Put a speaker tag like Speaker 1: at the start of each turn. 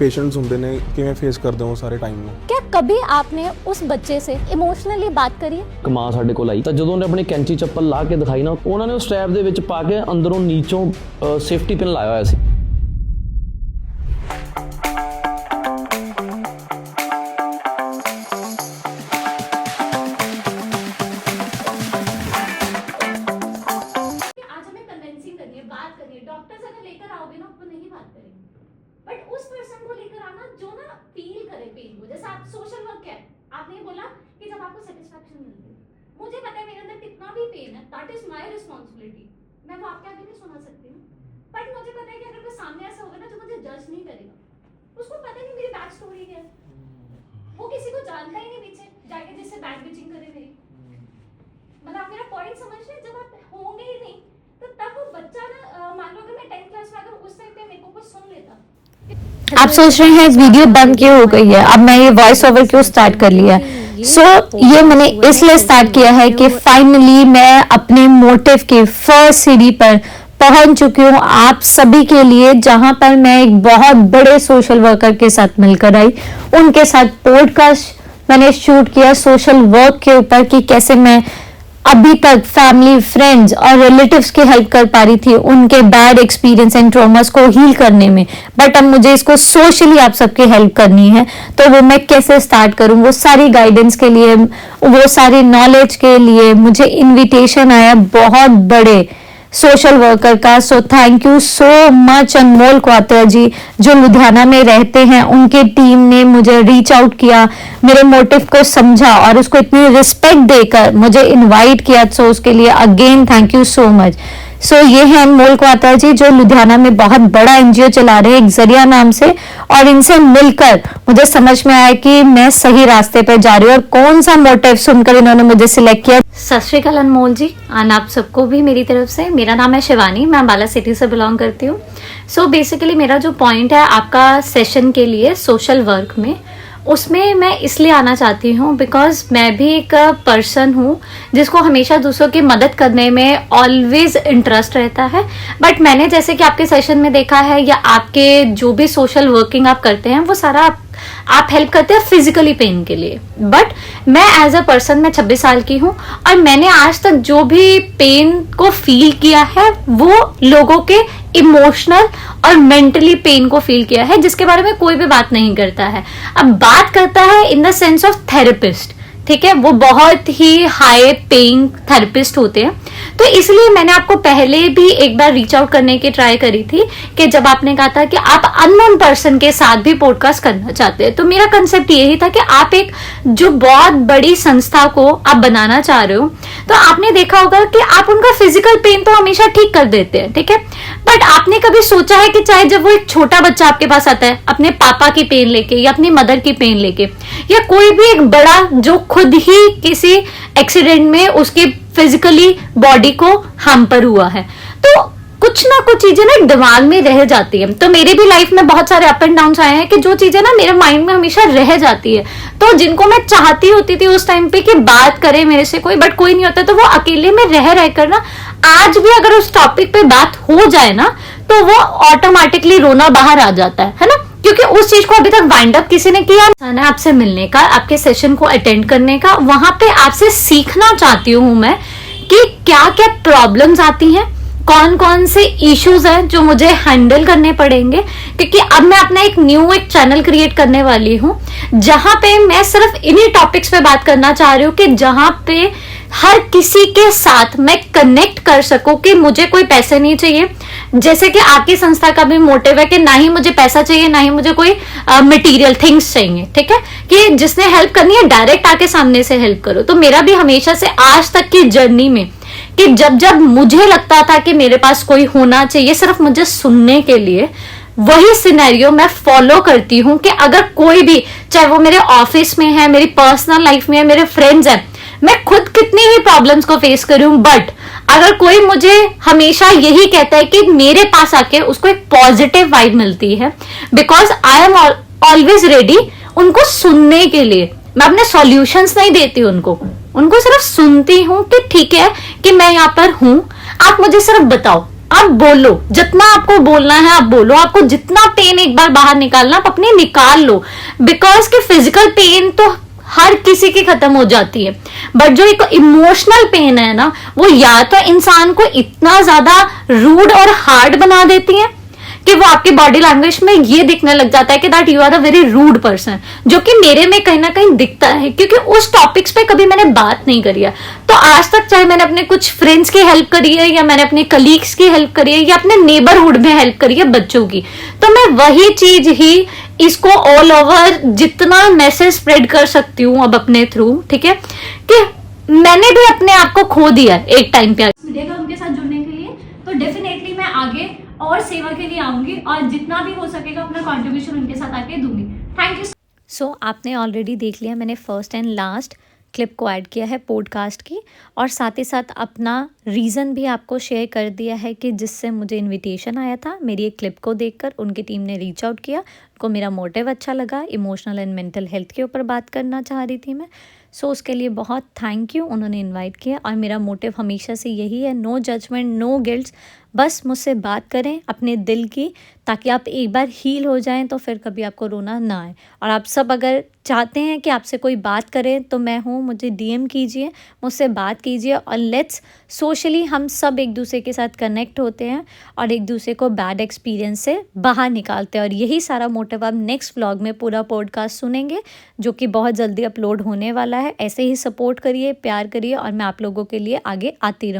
Speaker 1: Patients ਹੁੰਦੇ ਨੇ ਕਿਵੇਂ ਫੇਸ ਕਰਦੇ ਹੋ ਸਾਰੇ ਟਾਈਮ ਨੂੰ?
Speaker 2: क्या कभी आपने उस बच्चे से इमोशनली बात करी है?
Speaker 3: ਕਮਾਂ ਸਾਡੇ ਕੋਲ ਆਈ ਤਾਂ ਜਦੋਂ ਉਹਨੇ ਆਪਣੀ ਕੈਂਚੀ ਚੱਪਲ ਲਾ ਕੇ ਦਿਖਾਈ ਨਾ, ਉਹਨਾਂ ਨੇ ਉਹ ਸਟ੍ਰੈਪ ਦੇ ਵਿੱਚ ਪਾ ਕੇ ਅੰਦਰੋਂ ਨੀਚੋਂ ਸੇਫਟੀ ਪਿਨ ਲਾਇਆ ਹੋਇਆ ਸੀ।
Speaker 2: डॉक्टर्स अगर लेकर आओगे ना आपको नहीं बात करेंगे, बट उस पर्सन को लेकर आना जो ना फील करे पेन को। जैसे आप सोशल वर्क क्या है, आपने बोला कि जब आपको सेटिस्फैक्शन मिलती है, मुझे पता है मेरे अंदर कितना भी पेन है, दैट इज माय रिस्पांसिबिलिटी, मैं वो आपके आगे नहीं सुना सकती हूँ। बट मुझे पता है कि अगर कोई सामने ऐसा होगा ना जो मुझे जज नहीं करेगा, उसको पता नहीं मेरी बैक स्टोरी क्या है, वो किसी को जानता ही नहीं पीछे जाके जिससे बैक बिचिंग करे मेरी। मतलब आप मेरा पॉइंट समझ रहे हैं? जब आप होंगे ही नहीं तो तब वो बच्चा ना, मान लो अगर मैं 10th क्लास में अगर उस टाइम पे मेरे को कुछ सुन लेता।
Speaker 4: आप सोच रहे हैं वीडियो बंद क्यों हो गई है, अब मैं ये वॉइस ओवर क्यों स्टार्ट कर लिया? ये मैंने इसलिए स्टार्ट किया है कि फाइनली मैं अपने मोटिव की फर्स्ट सीढ़ी पर पहुंच चुकी हूँ आप सभी के लिए, जहां पर मैं एक बहुत बड़े सोशल वर्कर के साथ मिलकर आई। उनके साथ पॉडकास्ट मैंने शूट किया सोशल वर्क के ऊपर कि कैसे मैं अभी तक फैमिली, फ्रेंड्स और रिलेटिव्स की हेल्प कर पा रही थी उनके बैड एक्सपीरियंस एंड ट्रॉमास को हील करने में। बट अब मुझे इसको सोशली आप सबकी हेल्प करनी है, तो वो मैं कैसे स्टार्ट करूं, वो सारी गाइडेंस के लिए, वो सारी नॉलेज के लिए मुझे इनविटेशन आया बहुत बड़े सोशल वर्कर का। So thank you so much Anmol Kwatra ji, जो लुधियाना में रहते हैं। उनके टीम ने मुझे रीच आउट किया, मेरे मोटिव को समझा और उसको इतनी रिस्पेक्ट देकर मुझे इनवाइट किया। सो उसके लिए again thank you so much. So ये है अनमोल क्वात्रा जी, जो लुधियाना में बहुत बड़ा एनजीओ चला रहे हैं एक जरिया नाम से, और इनसे मिलकर मुझे समझ में आया कि मैं सही रास्ते पर जा रही हूँ और कौन सा मोटिव सुनकर इन्होंने मुझे सिलेक्ट किया।
Speaker 5: सत श्री अकाल अनमोल जी, और आप सबको भी मेरी तरफ से। मेरा नाम है शिवानी, मैं अम्बाला सिटी से बिलोंग करती हूँ। सो बेसिकली मेरा जो पॉइंट है आपका सेशन के लिए सोशल वर्क में, उसमें मैं इसलिए आना चाहती हूँ बिकॉज मैं भी एक पर्सन हूँ जिसको हमेशा दूसरों की मदद करने में ऑलवेज इंटरेस्ट रहता है। बट मैंने जैसे कि आपके सेशन में देखा है या आपके जो भी सोशल वर्किंग आप करते हैं वो सारा आप हेल्प करते हैं फिजिकली पेन के लिए। बट मैं एज अ पर्सन, मैं 26 साल की हूँ और मैंने आज तक जो भी पेन को फील किया है वो लोगों के इमोशनल और मेंटली पेन को फील किया है, जिसके बारे में कोई भी बात नहीं करता है। अब बात करता है in the sense of therapist, ठीक है, वो बहुत ही हाई पेइंग थेरेपिस्ट होते हैं। तो इसलिए मैंने आपको पहले भी एक बार रीच आउट करने की ट्राई करी थी कि जब आपने कहा था कि आप अननोन पर्सन के साथ भी पॉडकास्ट करना चाहते हैं, तो मेरा कंसेप्ट यही था कि आप एक जो बहुत बड़ी संस्था को आप बनाना चाह रहे हो, तो आपने देखा होगा कि आप उनका फिजिकल पेन तो हमेशा ठीक कर देते हैं, ठीक है, बट आपने कभी सोचा है कि चाहे जब वो एक छोटा बच्चा आपके पास आता है अपने पापा की पेन लेके या अपनी मदर की पेन लेके, या कोई भी एक बड़ा जो खुद ही किसी एक्सीडेंट में उसकी फिजिकली बॉडी को हैम्पर हुआ है, तो कुछ ना कुछ चीजें ना दिमाग में रह जाती है। तो मेरे भी लाइफ में बहुत सारे अप एंड डाउन आए हैं कि जो चीजें ना मेरे माइंड में हमेशा रह जाती है, तो जिनको मैं चाहती होती थी उस टाइम पे कि बात करे मेरे से कोई, बट कोई नहीं होता, तो वो अकेले में रह रहकर ना आज भी अगर उस टॉपिक पे बात हो जाए ना तो वो ऑटोमेटिकली रोना बाहर आ जाता है ना, क्योंकि उस चीज को अभी तक वाइंड अप किसी ने किया ना। आपसे मिलने का, आपके सेशन को अटेंड करने का, वहां पे आपसे सीखना चाहती हूँ मैं कि क्या क्या प्रॉब्लम्स आती हैं, कौन कौन से इश्यूज हैं जो मुझे हैंडल करने पड़ेंगे, क्योंकि अब मैं अपना एक चैनल क्रिएट करने वाली हूँ जहां पे मैं सिर्फ इन्हीं टॉपिक्स पे बात करना चाह रही हूँ कि जहां पे हर किसी के साथ मैं कनेक्ट कर सकूं कि मुझे कोई पैसे नहीं चाहिए। जैसे कि आपकी संस्था का भी मोटिव है कि ना ही मुझे पैसा चाहिए, ना ही मुझे कोई मटेरियल थिंग्स चाहिए, ठीक है, कि जिसने हेल्प करनी है डायरेक्ट आके सामने से हेल्प करो। तो मेरा भी हमेशा से आज तक की जर्नी में कि जब जब मुझे लगता था कि मेरे पास कोई होना चाहिए सिर्फ मुझे सुनने के लिए, वही सिनेरियो मैं फॉलो करती हूँ कि अगर कोई भी, चाहे वो मेरे ऑफिस में है, मेरी पर्सनल लाइफ में है, मेरे फ्रेंड्स हैं, मैं खुद कितनी ही प्रॉब्लम्स को फेस करूं, बट अगर कोई मुझे हमेशा यही कहता है कि मेरे पास आके उसको एक पॉजिटिव वाइब मिलती है, because I am always ready उनको सुनने के लिए। मैं अपने सॉल्यूशंस नहीं देती उनको सिर्फ सुनती हूँ कि ठीक है कि मैं यहाँ पर हूँ, आप मुझे सिर्फ बताओ आप बोलो, जितना आपको बोलना है आप बोलो, आपको जितना पेन एक बार बाहर निकालना आप अपने निकाल लो, बिकॉज के फिजिकल पेन तो हर किसी की खत्म हो जाती है, बट जो एक इमोशनल पेन है ना, वो या तो इंसान को इतना ज्यादा रूड और हार्ड बना देती है कि वो आपकी बॉडी लैंग्वेज में ये दिखने लग जाता है कि that you are a very rude person, जो कि मेरे में कहीं ना कहीं दिखता है, क्योंकि उस टॉपिक्स पे कभी मैंने बात नहीं करी है। तो आज तक चाहे मैंने अपने कुछ फ्रेंड्स की हेल्प करी है, या मैंने अपने कलीग्स की हेल्प करी है, या अपने नेबरहुड में हेल्प करी है बच्चों की, तो मैं वही चीज ही इसको ऑल ओवर जितना मैसेज स्प्रेड कर सकती हूँ अब अपने थ्रू, ठीक है, कि मैंने भी अपने आप को खो दिया एक टाइम पे।
Speaker 2: मिलेगा उनके साथ जुड़ने के लिए, तो डेफिनेटली मैं आगे और सेवा के लिए आऊंगी और जितना भी हो सकेगा अपना कंट्रीब्यूशन उनके साथ आके दूंगी। Thank you.
Speaker 5: सो आपने ऑलरेडी देख लिया, मैंने फर्स्ट एंड लास्ट क्लिप को ऐड किया है पॉडकास्ट की, और साथ ही साथ अपना रीज़न भी आपको शेयर कर दिया है कि जिससे मुझे इनविटेशन आया था, मेरी एक क्लिप को देखकर उनकी टीम ने रीच आउट किया, उनको मेरा मोटिव अच्छा लगा, इमोशनल एंड मेंटल हेल्थ के ऊपर बात करना चाह रही थी मैं। सो उसके लिए बहुत थैंक यू, उन्होंने इनवाइट किया, और मेरा मोटिव हमेशा से यही है, नो जजमेंट, नो गिल्ट्स, बस मुझसे बात करें अपने दिल की, ताकि आप एक बार हील हो जाएं तो फिर कभी आपको रोना ना आए। और आप सब अगर चाहते हैं कि आपसे कोई बात करे तो मैं हूँ, मुझे डीएम कीजिए, मुझसे बात कीजिए, और लेट्स सोशली हम सब एक दूसरे के साथ कनेक्ट होते हैं और एक दूसरे को बैड एक्सपीरियंस से बाहर निकालते हैं। और यही सारा मोटिव आप नेक्स्ट व्लॉग में पूरा पॉडकास्ट सुनेंगे, जो कि बहुत जल्दी अपलोड होने वाला है। ऐसे ही सपोर्ट करिए, प्यार करिए, और मैं आप लोगों के लिए आगे आती रहूँ।